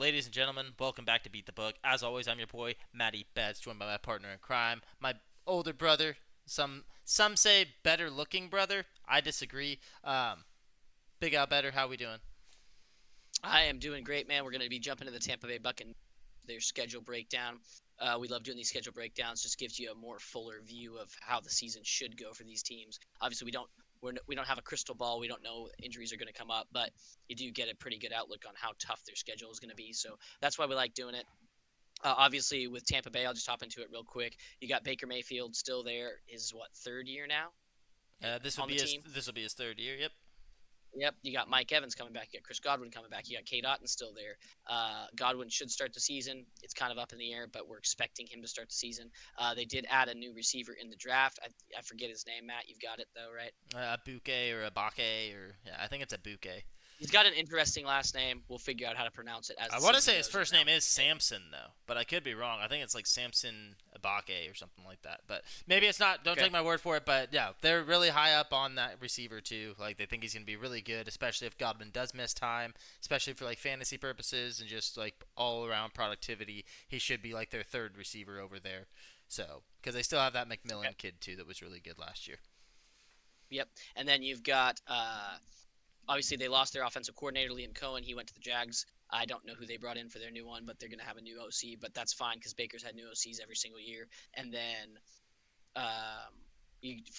Ladies and gentlemen, welcome back to Beat the Book. As always, I'm your boy, Matty Betts, joined by my partner in crime, my older brother. Some say better looking brother. I disagree. Big Al Better, how we doing? I am doing great, man. We're going to be jumping to the Tampa Bay Buccaneers, their schedule breakdown. We love doing these schedule breakdowns. Just gives you a more fuller view of how the season should go for these teams. Obviously, we don't have a crystal ball. We don't know injuries are going to come up, but you do get a pretty good outlook on how tough their schedule is going to be. So that's why we like doing it. Obviously, with Tampa Bay, I'll just hop into it real quick. You got Baker Mayfield still there. His third year now This will on the be his team. this will be his third year. Yep. Yep, you got Mike Evans coming back. You got Chris Godwin coming back. You got Kate Otten still there. Godwin should start the season. It's kind of up in the air, but we're expecting him to start the season. They did add a new receiver in the draft. I forget his name, Matt. You've got it though, right? A Buke or a Bake or yeah, I think it's a Buke. He's got an interesting last name. We'll figure out how to pronounce it as I the want to season say his goes first on. name is Samson though, but I could be wrong. I think it's like Samson Ibake or something like that. But maybe it's not. Don't Okay. take my word for it. But yeah, they're really high up on that receiver too. Like they think he's going to be really good, especially if Godwin does miss time, especially for like fantasy purposes and just like all around productivity. He should be like their third receiver over there. So because they still have that Okay. McMillan kid too that was really good last year. Yep. And then you've got obviously they lost their offensive coordinator Liam Cohen. He went to the Jags. I don't know who they brought in for their new one, but they're going to have a new OC. But that's fine because Baker's had new OCs every single year. And then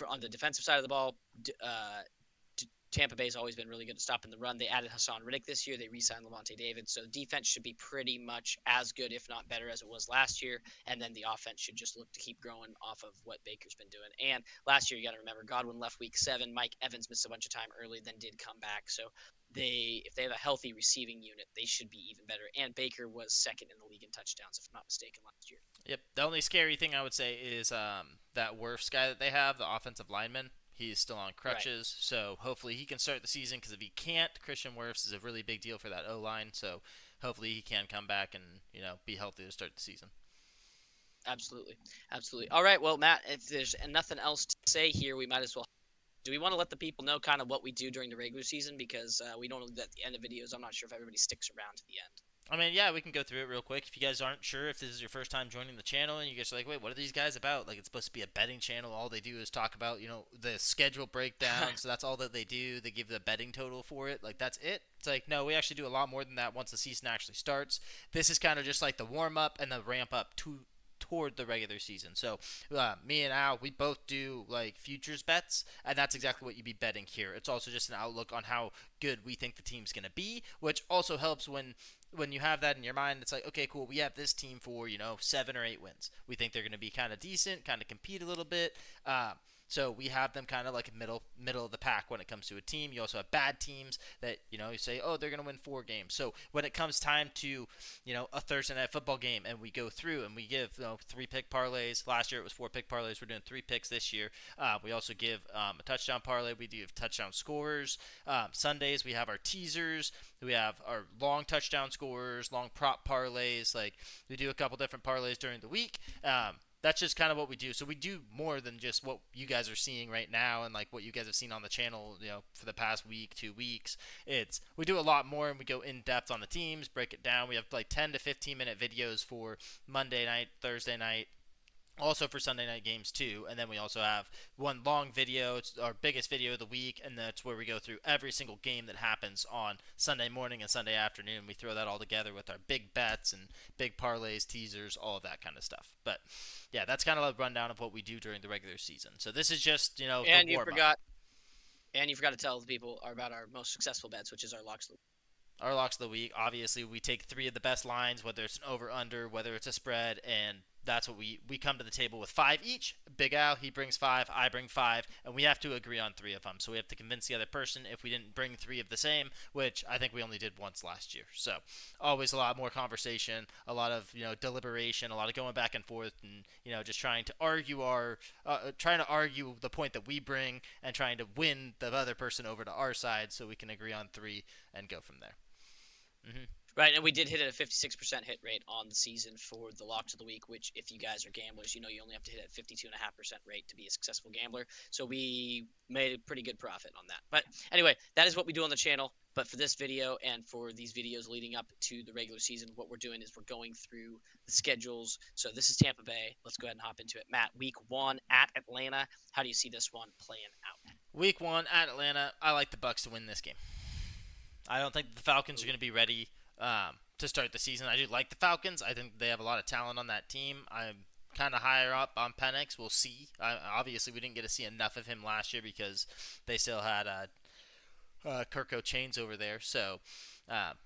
on the defensive side of the ball, Tampa Bay's always been really good at stopping the run. They added Hassan Riddick this year. They re-signed Lavonte David, so defense should be pretty much as good, if not better, as it was last year. And then the offense should just look to keep growing off of what Baker's been doing. And last year, you got to remember, Godwin left Week 7. Mike Evans missed a bunch of time early, then did come back. So if they have a healthy receiving unit, they should be even better. And Baker was second in the league in touchdowns, if I'm not mistaken, last year. Yep. The only scary thing I would say is that Wirfs guy that they have, the offensive lineman. He's still on Right. crutches, so hopefully he can start the season. Because if he can't, Christian Wirfs is a really big deal for that O line. So hopefully he can come back and be healthy to start the season. Absolutely. Absolutely. All right. Well, Matt, if there's nothing else to say here, we might as well. Do we want to let the people know kind of what we do during the regular season? Because we don't do that at the end of videos. I'm not sure if everybody sticks around to the end. I mean, yeah, we can go through it real quick. If you guys aren't sure if this is your first time joining the channel and you guys are like, wait, what are these guys about? Like, it's supposed to be a betting channel. All they do is talk about, the schedule breakdown. So that's all that they do. They give the betting total for it. Like, that's it. It's like, no, we actually do a lot more than that once the season actually starts. This is kind of just like the warm up and the ramp up toward the regular season. So, me and Al, we both do like futures bets, and that's exactly what you'd be betting here. It's also just an outlook on how good we think the team's going to be, which also helps when you have that in your mind. It's like, okay, cool, we have this team for 7 or 8 wins. We think they're going to be kind of decent, kind of compete a little bit. So we have them kind of like middle of the pack when it comes to a team. You also have bad teams that you say, oh, they're going to win 4 games. So when it comes time to a Thursday night football game, and we go through and we give 3 pick parlays. Last year it was 4 pick parlays. We're doing 3 picks this year. We also give a touchdown parlay. We do touchdown scorers. Sundays we have our teasers. We have our long touchdown scorers, long prop parlays. Like we do a couple different parlays during the week. That's just kind of what we do. So we do more than just what you guys are seeing right now and like what you guys have seen on the channel, for the past week, 2 weeks. We do a lot more, and we go in depth on the teams, break it down. We have like 10 to 15 minute videos for Monday night, Thursday night, also for Sunday night games too. And then we also have one long video. It's our biggest video of the week, and that's where we go through every single game that happens on Sunday morning and Sunday afternoon. We throw that all together with our big bets and big parlays, teasers, all of that kind of stuff. But yeah, that's kind of a rundown of what we do during the regular season. So this is just the And you warm up. forgot, and you forgot to tell the people about our most successful bets, which is our locks. Our locks of the week. Obviously, we take 3 of the best lines, whether it's an over under, whether it's a spread, and that's what we come to the table with 5 each. Big Al, he brings 5, I bring 5, and we have to agree on 3 of them. So we have to convince the other person if we didn't bring 3 of the same, which I think we only did once last year. So always a lot more conversation, a lot of deliberation, a lot of going back and forth, and just trying to argue the point that we bring and trying to win the other person over to our side so we can agree on 3 and go from there. Mm-hmm. Right, and we did hit at a 56% hit rate on the season for the locks of the week, which if you guys are gamblers, you only have to hit at 52.5% rate to be a successful gambler. So we made a pretty good profit on that. But anyway, that is what we do on the channel. But for this video and for these videos leading up to the regular season, what we're doing is we're going through the schedules. So this is Tampa Bay. Let's go ahead and hop into it. Matt, week 1 at Atlanta. How do you see this one playing out? Week 1 at Atlanta. I like the Bucks to win this game. I don't think the Falcons are going to be ready to start the season. I do like the Falcons. I think they have a lot of talent on that team. I'm kind of higher up on Penix. We'll see. Obviously, we didn't get to see enough of him last year because they still had Kirko Chains over there. So,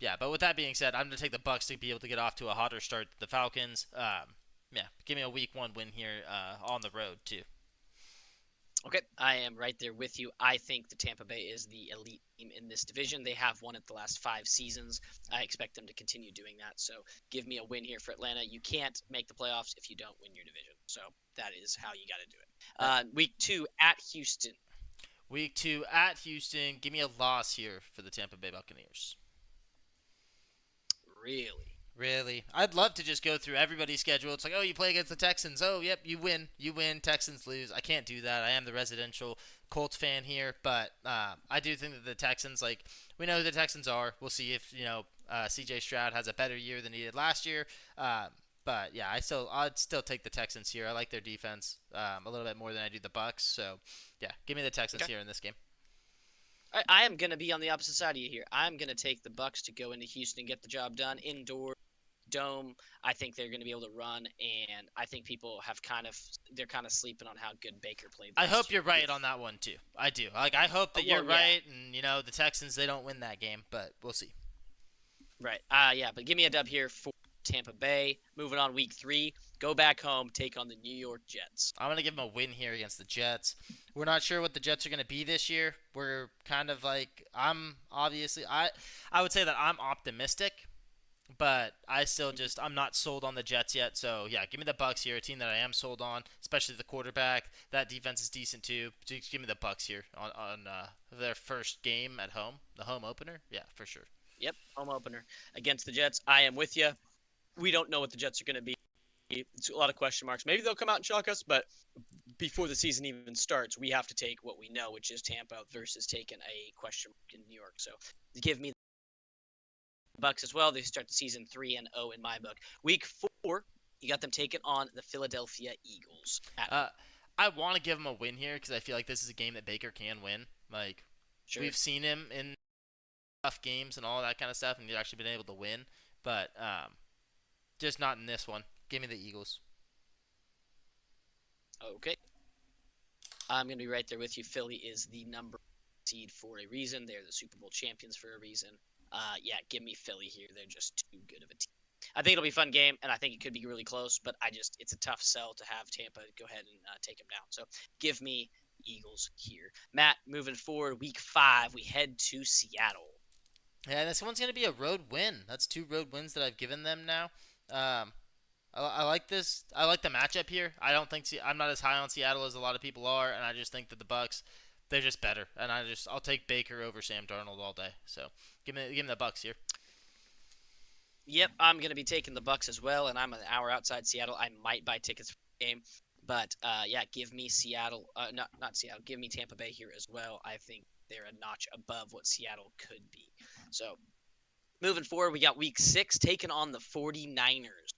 yeah. But with that being said, I'm going to take the Bucks to be able to get off to a hotter start than the Falcons. Yeah, give me a week 1 win here on the road too. Okay, I am right there with you. I think the Tampa Bay is the elite team in this division. They have won it the last 5 seasons. I expect them to continue doing that. So give me a win here for Atlanta. You can't make the playoffs if you don't win your division. So that is how you got to do it. Week 2 at Houston. Week 2 at Houston. Give me a loss here for the Tampa Bay Buccaneers. Really? Really? I'd love to just go through everybody's schedule. It's like, oh, you play against the Texans. Oh, yep, you win. You win. Texans lose. I can't do that. I am the residential Colts fan here, but I do think that the Texans, like, we know who the Texans are. We'll see if, C.J. Stroud has a better year than he did last year. But yeah, I'd still take the Texans here. I like their defense a little bit more than I do the Bucks. So yeah, give me the Texans Okay. here in this game. I am going to be on the opposite side of you here. I'm going to take the Bucks to go into Houston and get the job done indoor dome. I think they're going to be able to run, and I think people have they're kind of sleeping on how good Baker played I last hope year. you're right on that one too. I do. Like I hope that you're Yeah. right, and the Texans they don't win that game, but we'll see. Right. Yeah, but give me a dub here for Tampa Bay. Moving on, week 3, go back home, take on the New York Jets. I'm gonna give them a win here against the Jets. We're not sure what the Jets are gonna be this year. We're kind of like I would say that I'm optimistic, but I still just I'm not sold on the Jets yet. So yeah, give me the Bucks here, a team that I am sold on, especially the quarterback. That defense is decent too. Just give me the Bucks here on their first game at home, the home opener. Yeah, for sure. Yep, home opener against the Jets. I am with you. We don't know what the Jets are going to be. It's a lot of question marks. Maybe they'll come out and shock us, but before the season even starts, we have to take what we know, which is Tampa versus taking a question mark in New York. So give me the Bucks as well. They start the season 3-0 in my book. Week 4, you got them taking on the Philadelphia Eagles at home. I want to give him a win here because I feel like this is a game that Baker can win. Like Sure. we've seen him in tough games and all that kind of stuff, and he's actually been able to win. But just not in this one. Give me the Eagles. Okay. I'm going to be right there with you. Philly is the number seed for a reason. They're the Super Bowl champions for a reason. Yeah, give me Philly here. They're just too good of a team. I think it'll be a fun game, and I think it could be really close, but it's a tough sell to have Tampa go ahead and take them down. So give me Eagles here. Matt, moving forward, week 5, we head to Seattle. Yeah, this one's going to be a road win. That's 2 road wins that I've given them now. I like this. I like the matchup here. I'm not as high on Seattle as a lot of people are, and I just think that the Bucks, they're just better. And I'll take Baker over Sam Darnold all day. So give me the Bucks here. Yep, I'm going to be taking the Bucks as well, and I'm an hour outside Seattle. I might buy tickets for the game, but yeah, give me Seattle. Not Seattle. Give me Tampa Bay here as well. I think they're a notch above what Seattle could be. So moving forward, we got week 6 taking on the 49ers.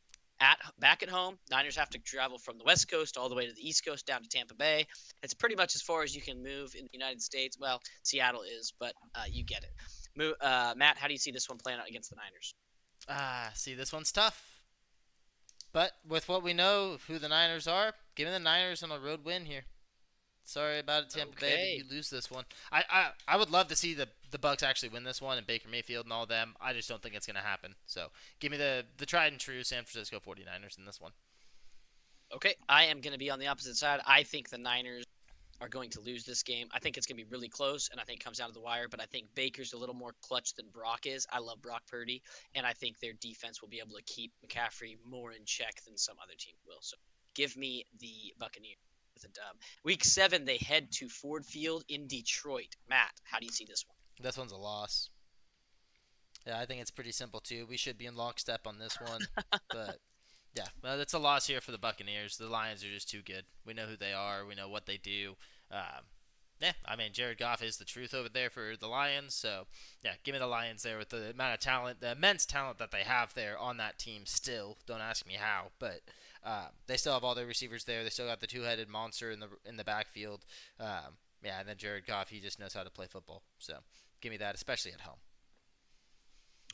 Back at home, Niners have to travel from the West Coast all the way to the East Coast down to Tampa Bay. It's pretty much as far as you can move in the United States. Well, Seattle is, but you get it. Matt, how do you see this one playing out against the Niners? See, this one's tough. But with what we know of who the Niners are, give me the Niners on a road win here. Sorry about it, Tampa Bay, but you lose this one. I would love to see the Bucks actually win this one and Baker Mayfield and all of them. I just don't think it's going to happen. So give me the tried and true San Francisco 49ers in this one. Okay, I am going to be on the opposite side. I think the Niners are going to lose this game. I think it's going to be really close, and I think it comes down to the wire, but I think Baker's a little more clutch than Brock is. I love Brock Purdy, and I think their defense will be able to keep McCaffrey more in check than some other team will. So give me the Buccaneers with a dub. Week 7, they head to Ford Field in Detroit. Matt, how do you see this one? This one's a loss. Yeah, I think it's pretty simple too. We should be in lockstep on this one, but yeah, well, it's a loss here for the Buccaneers. The Lions are just too good. We know who they are. We know what they do. Yeah, I mean Jared Goff is the truth over there for the Lions, so yeah, give me the Lions there with the amount of talent, the immense talent that they have there on that team. Still, don't ask me how, but they still have all their receivers there. They still got the two-headed monster in the backfield. Yeah, and then Jared Goff, he just knows how to play football. So give me that, especially at home.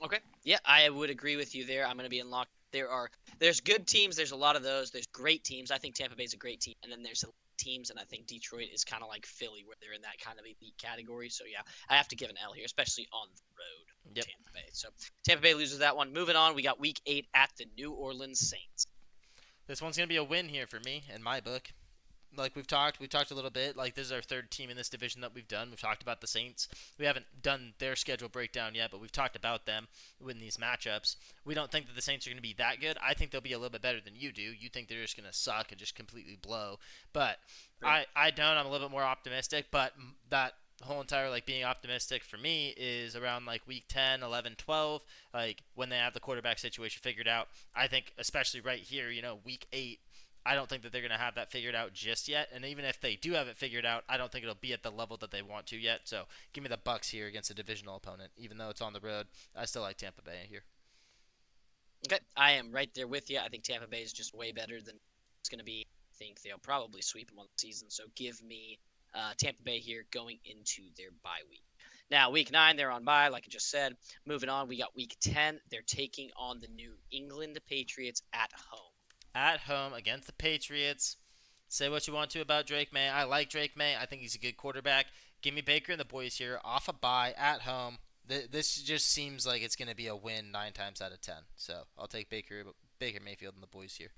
Okay. Yeah, I would agree with you there. I'm going to be in lock. There's good teams. There's a lot of those. There's great teams. I think Tampa Bay's a great team, and then there's elite teams, and I think Detroit is kind of like Philly, where they're in that kind of elite category. So yeah, I have to give an L here, especially on the road for Yep. Tampa Bay. So Tampa Bay loses that one. Moving on, we got Week 8 at the New Orleans Saints. This one's gonna be a win here for me in my book. Like we've talked a little bit. Like this is our third team in this division that we've done. We've talked about the Saints. We haven't done their schedule breakdown yet, but we've talked about them in these matchups. We don't think that the Saints are going to be that good. I think they'll be a little bit better than you do. You think they're just going to suck and just completely blow, but Right. I don't. I'm a little bit more optimistic, but that whole entire like being optimistic for me is around like week 10, 11, 12, like when they have the quarterback situation figured out. I think especially right here, week 8, I don't think that they're going to have that figured out just yet. And even if they do have it figured out, I don't think it'll be at the level that they want to yet. So give me the Bucks here against a divisional opponent. Even though it's on the road, I still like Tampa Bay here. Okay, I am right there with you. I think Tampa Bay is just way better than it's going to be. I think they'll probably sweep them on the season. So give me Tampa Bay here going into their bye week. Now, week 9, they're on bye, like I just said. Moving on, we got week 10. They're taking on the New England Patriots at home. At home against the Patriots. Say what you want to about Drake May. I like Drake May. I think he's a good quarterback. Give me Baker and the boys here off a bye at home. This just seems like it's going to be a win 9 times out of 10. So I'll take Baker Mayfield and the boys here.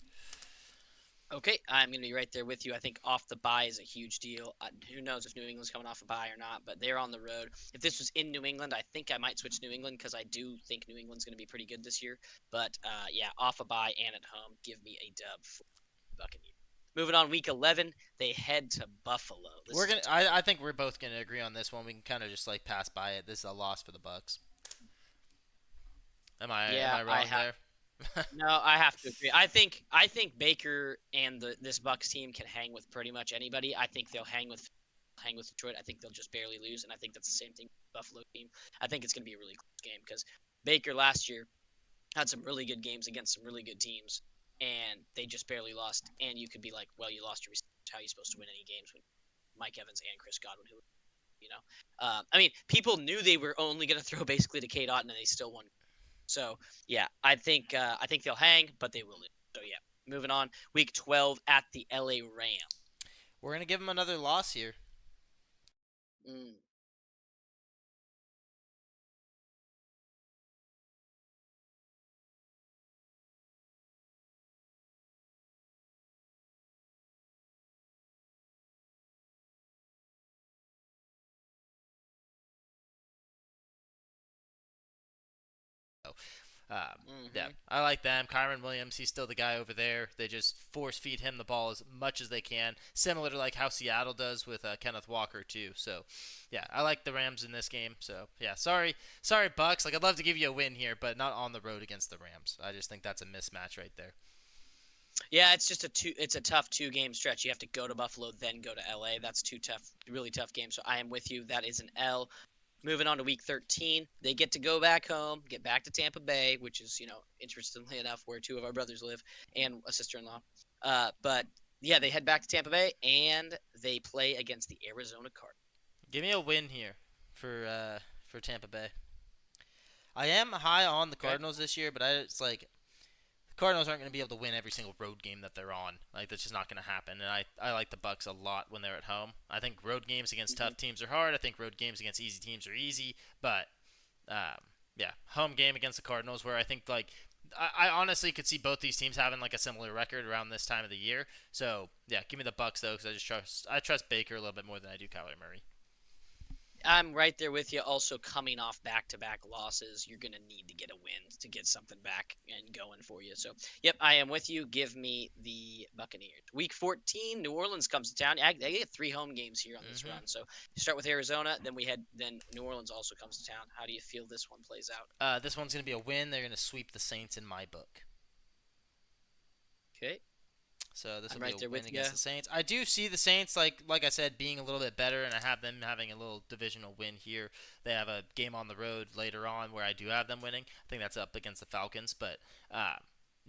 Okay, I'm going to be right there with you. I think off the bye is a huge deal. Who knows if New England's coming off a bye or not, but they're on the road. If this was in New England, I think I might switch New England because I do think New England's going to be pretty good this year. But yeah, off a bye and at home, give me a dub for Buccaneers. Moving on, week 11, they head to Buffalo. This We're is a gonna. tough. I think we're both gonna agree on this one. We can kind of just like pass by it. This is a loss for the Bucks. Am Yeah, I I wrong have. there? No, I have to agree. I think Baker and this Bucks team can hang with pretty much anybody. I think they'll hang with Detroit. I think they'll just barely lose, and I think that's the same thing with the Buffalo team. I think it's going to be a really close game because Baker last year had some really good games against some really good teams, and they just barely lost. And you could be like, well, you lost your receivers. How are you supposed to win any games when Mike Evans and Chris Godwin, who you know, I mean, people knew they were only going to throw basically to Kate Otten, and they still won. So yeah, I think they'll hang, but they will lose. So yeah, moving on. Week 12 at the LA Rams. We're gonna give them another loss here. Mm. Yeah, Mm-hmm. I like them. Kyron Williams, he's still the guy over there. They just force feed him the ball as much as they can, similar to like how Seattle does with Kenneth Walker too. So, yeah, I like the Rams in this game. So, yeah, sorry Bucks. Like I'd love to give you a win here, but not on the road against the Rams. I just think that's a mismatch right there. Yeah, it's just it's a tough 2 game stretch. You have to go to Buffalo, then go to LA. That's 2 tough, really tough games. So I am with you. That is an L. Moving on to week 13, they get to go back home, get back to Tampa Bay, which is, interestingly enough, where 2 of our brothers live and a sister-in-law. But yeah, they head back to Tampa Bay and they play against the Arizona Cardinals. Give me a win here for Tampa Bay. I am high on the Okay. Cardinals this year, but it's like the Cardinals aren't going to be able to win every single road game that they're on. Like that's just not going to happen. And I like the Bucks a lot when they're at home. I think road games against Mm-hmm. tough teams are hard. I think road games against easy teams are easy. But yeah, home game against the Cardinals, where I think like I honestly could see both these teams having like a similar record around this time of the year. So yeah, give me the Bucks though, because I trust Baker a little bit more than I do Kyler Murray. I'm right there with you. Also, coming off back-to-back losses, you're gonna need to get a win to get something back and going for you. So, yep, I am with you. Give me the Buccaneers. Week 14, New Orleans comes to town. They get 3 home games here on this hmm run. So, you start with Arizona, then New Orleans also comes to town. How do you feel this one plays out? This one's going to be a win. They're going to sweep the Saints in my book. Okay. So this will I'm be right a there win with you. against the Saints. I do see the Saints, like I said, being a little bit better, and I have them having a little divisional win here. They have a game on the road later on where I do have them winning. I think that's up against the Falcons, but uh,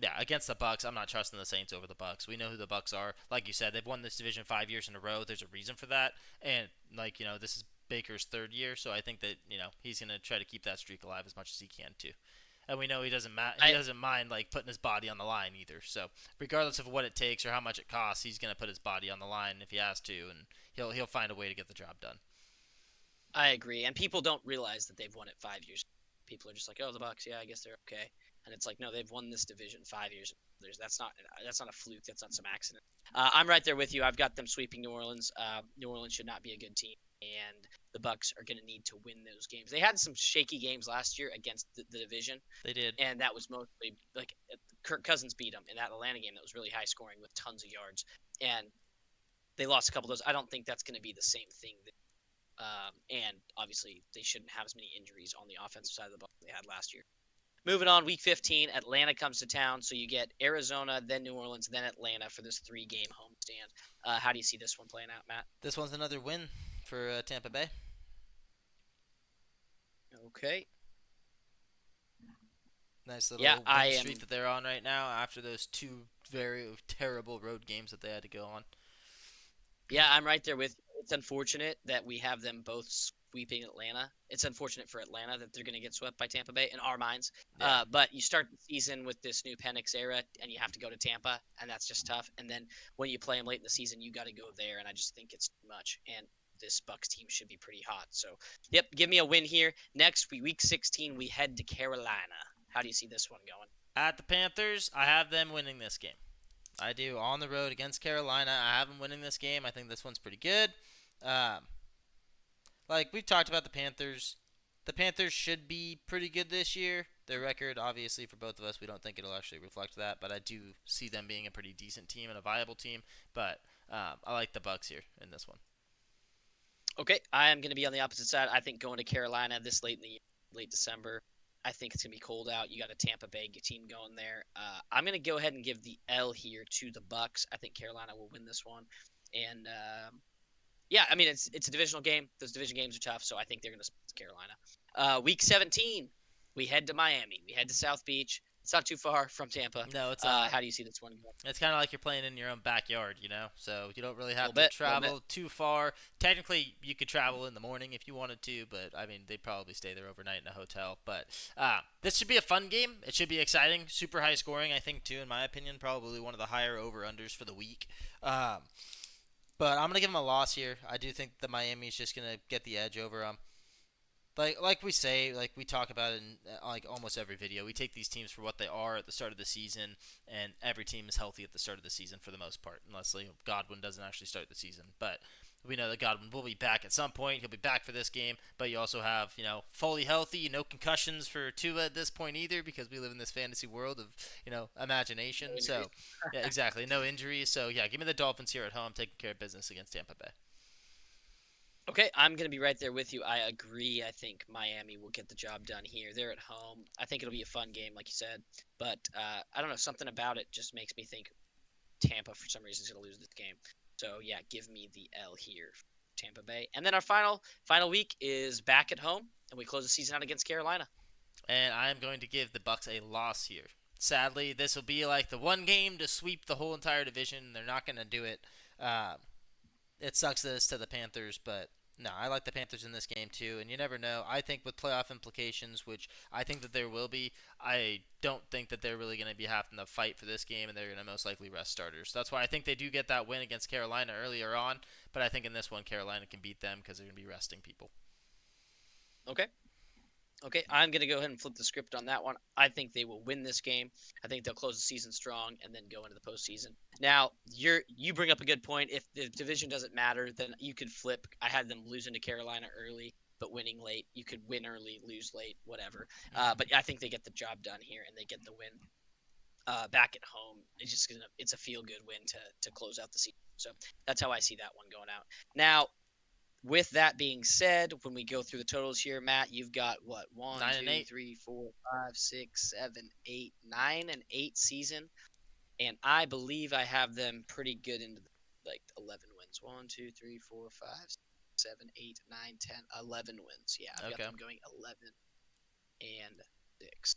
yeah, against the Bucks, I'm not trusting the Saints over the Bucks. We know who the Bucks are. Like you said, they've won this division 5 years in a row. There's a reason for that, and this is Baker's third year, so I think that he's gonna try to keep that streak alive as much as he can too. And we know he I doesn't mind like putting his body on the line either. So regardless of what it takes or how much it costs, he's gonna put his body on the line if he has to, and he'll find a way to get the job done. I agree, and people don't realize that they've won it 5 years. People are just like, "Oh, the Bucks, yeah, I guess they're okay," and it's like, no, they've won this division 5 years. That's not a fluke. That's not some accident. I'm right there with you. I've got them sweeping New Orleans. New Orleans should not be a good team, and the Bucks are going to need to win those games. They had some shaky games last year against the division, They did. and that was mostly like Kirk Cousins beat them in that Atlanta game that was really high scoring with tons of yards, and they lost a couple of those. I don't think that's going to be the same thing and obviously, they shouldn't have as many injuries on the offensive side of the ball they had last year. Moving on, week 15, Atlanta comes to town. So you get Arizona, then New Orleans, then Atlanta for this 3 game homestand. How do you see this one playing out, Matt? This one's another win for Tampa Bay. Okay. Nice Yeah, little I win am. streak that they're on right now after those two very terrible road games that they had to go on. Yeah, I'm right there with you. It's unfortunate that we have them both sweeping Atlanta. It's unfortunate for Atlanta that they're going to get swept by Tampa Bay in our minds. Yeah. But you start the season with this new Penix era, and you have to go to Tampa, and that's just tough. And then when you play them late in the season, you got to go there, and I just think it's too much. And this Bucks team should be pretty hot. So, yep, give me a win here. Next week 16, we head to Carolina. How do you see this one going? At the Panthers, I have them winning this game. I do on the road against Carolina. I have them winning this game. I think this one's pretty good. Um, like we've talked about the Panthers should be pretty good this year. Their record, obviously, for both of us, we don't think it'll actually reflect that, but I do see them being a pretty decent team and a viable team. But I like the Bucks here in this one. Okay, I am going to be on the opposite side. I think going to Carolina this late in the year, late December, I think it's going to be cold out. You got a Tampa Bay team going there. I'm going to go ahead and give the L here to the Bucks. I think Carolina will win this one, and yeah, I mean it's a divisional game. Those division games are tough, so I think they're going to split Carolina. Week 17, we head to Miami. We head to South Beach. It's not too far from Tampa. No, it's not. How do you see this one going? It's kind of like you're playing in your own backyard, so you don't really A have little to bit, a little bit. travel too far. Technically, you could travel in the morning if you wanted to, but I mean, they'd probably stay there overnight in a hotel. But this should be a fun game. It should be exciting, super high scoring, I think, too, in my opinion. Probably one of the higher over-unders for the week. But I'm going to give them a loss here. I do think the Miami's just going to get the edge over them. Like we say, like we talk about it in like almost every video, we take these teams for what they are at the start of the season, and every team is healthy at the start of the season for the most part, unless Godwin doesn't actually start the season. But we know that Godwin will be back at some point. He'll be back for this game, but you also have fully healthy, no concussions for Tua at this point either, because we live in this fantasy world of imagination. No So injuries. yeah, exactly, no injuries. So yeah, give me the Dolphins here at home, taking care of business against Tampa Bay. Okay, I'm going to be right there with you. I agree. I think Miami will get the job done here. They're at home. I think it'll be a fun game, like you said. But I don't know. Something about it just makes me think Tampa, for some reason, is going to lose this game. So, yeah, give me the L here, Tampa Bay. And then our final week is back at home, and we close the season out against Carolina. And I am going to give the Bucks a loss here. Sadly, this will be like the one game to sweep the whole entire division. They're not going to do it. Um, it sucks this to the Panthers, but no, I like the Panthers in this game too. And you never know. I think with playoff implications, which I think that there will be, I don't think that they're really going to be having to fight for this game, and they're going to most likely rest starters. That's why I think they do get that win against Carolina earlier on. But I think in this one, Carolina can beat them because they're going to be resting people. Okay. Okay, I'm going to go ahead and flip the script on that one. I think they will win this game. I think they'll close the season strong and then go into the postseason. Now, you bring up a good point. If the division doesn't matter, then you could flip. I had them losing to Carolina early, but winning late. You could win early, lose late, whatever. But I think they get the job done here and they get the win. Back at home, it's a feel good win to close out the season. So that's how I see that one going out. Now, with that being said, when we go through the totals here, Matt, you've got what? One, Nine and two, eight. three, four, five, six, seven, eight, 9-8 season. and I believe I have them pretty good into like 11 wins. 1, 2, 3, 4, 5, 7, 8, 9, 10, 11 wins. Yeah, I've got Okay. them going 11 and 6.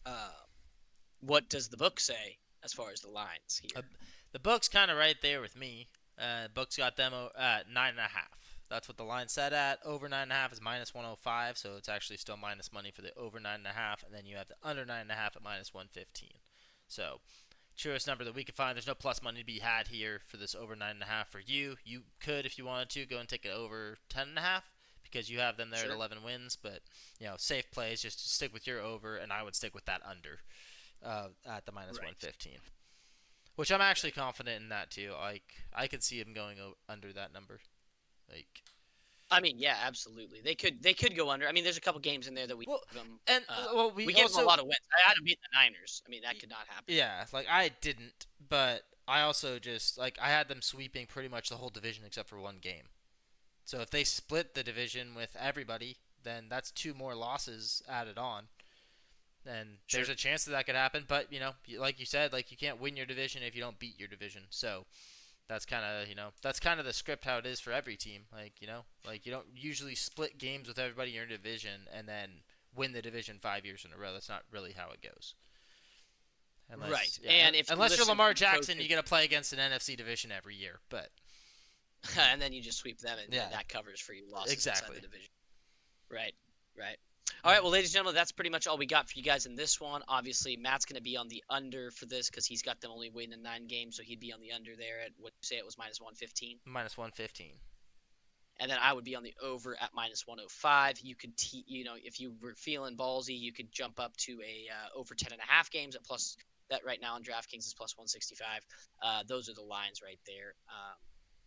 uh, what does the book say as far as the lines Uh, here? the book's kind of right there with me. Book's got them at 9.5. That's what the line set at. Over 9.5 is minus 105, so it's actually still minus money for the over 9.5, and then you have the under 9.5 at minus 115. So truest number that we can find. There's no plus money to be had here for this over 9.5 for you. You could, if you wanted to, go and take it over 10.5 because you have them there at Sure. 11 wins. But safe plays, just stick with your over, and I would stick with that under at the minus Right. 115. Which I'm actually Right. confident in that too. Like I could see him going under that number. Like, I mean, yeah, absolutely. They could go under. I mean, there's a couple games in there that we well, give them. and well, We we gave them a also, lot of wins. I had them beat the Niners. I mean, that could not happen. yeah, like I didn't, but I also just like I had them sweeping pretty much the whole division except for one game. So if they split the division with everybody, then that's two more losses added on. And there's Sure. a chance that could happen, but like you said, like you can't win your division if you don't beat your division. So that's kind of the script how it is for every team. Like you don't usually split games with everybody in your division and then win the division 5 years in a row. That's not really how it goes. Right. Unless yeah, And if you unless you're listen Lamar to Jackson, you coaches, get to play against an NFC division every year. But and then you just sweep them, and yeah, that covers for you losses inside the exactly. division. Right. Right. All right. Mhm. Well, ladies and gentlemen, that's pretty much all we got for you guys in this one. Obviously, Matt's going to be on the under for this because he's got them only winning 9 games, so he'd be on the under there at what you say it was minus 115. Minus 115. And then I would be on the over at minus 105. You could, if you were feeling ballsy, you could jump up to a over 10.5 games at plus. That right now on DraftKings is plus 165. Those are the lines right there.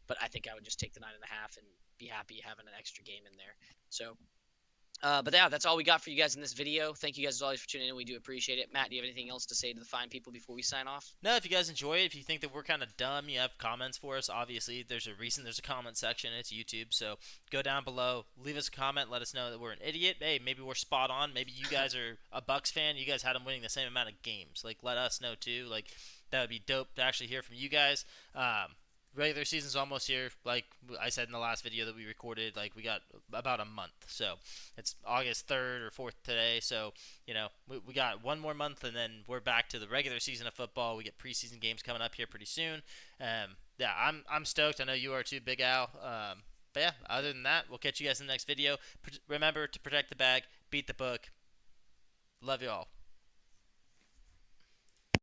But I think I would just take the 9.5 and be happy having an extra game in there. So, but yeah, that's all we got for you guys in this video. Thank you guys as always for tuning in. We do appreciate it. Matt, do you have anything else to say to the fine people before we sign off? No, if you guys enjoy it, if you think that we're kind of dumb, you have comments for us. Obviously, there's a reason there's a comment section. It's YouTube, so go down below, leave us a comment, let us know that we're an idiot. Hey, maybe we're spot on. Maybe you guys are a Bucks fan. You guys had them winning the same amount of games. Like, let us know too. Like, that would be dope to actually hear from you guys. Regular season's almost here. Like I said in the last video that we recorded, like we got about a month. So it's August 3rd or 4th today. So we got one more month, and then we're back to the regular season of football. We get preseason games coming up here pretty soon. Yeah, I'm stoked. I know you are too, Big Al. But yeah, other than that, we'll catch you guys in the next video. Remember to protect the bag, beat the book. Love you all.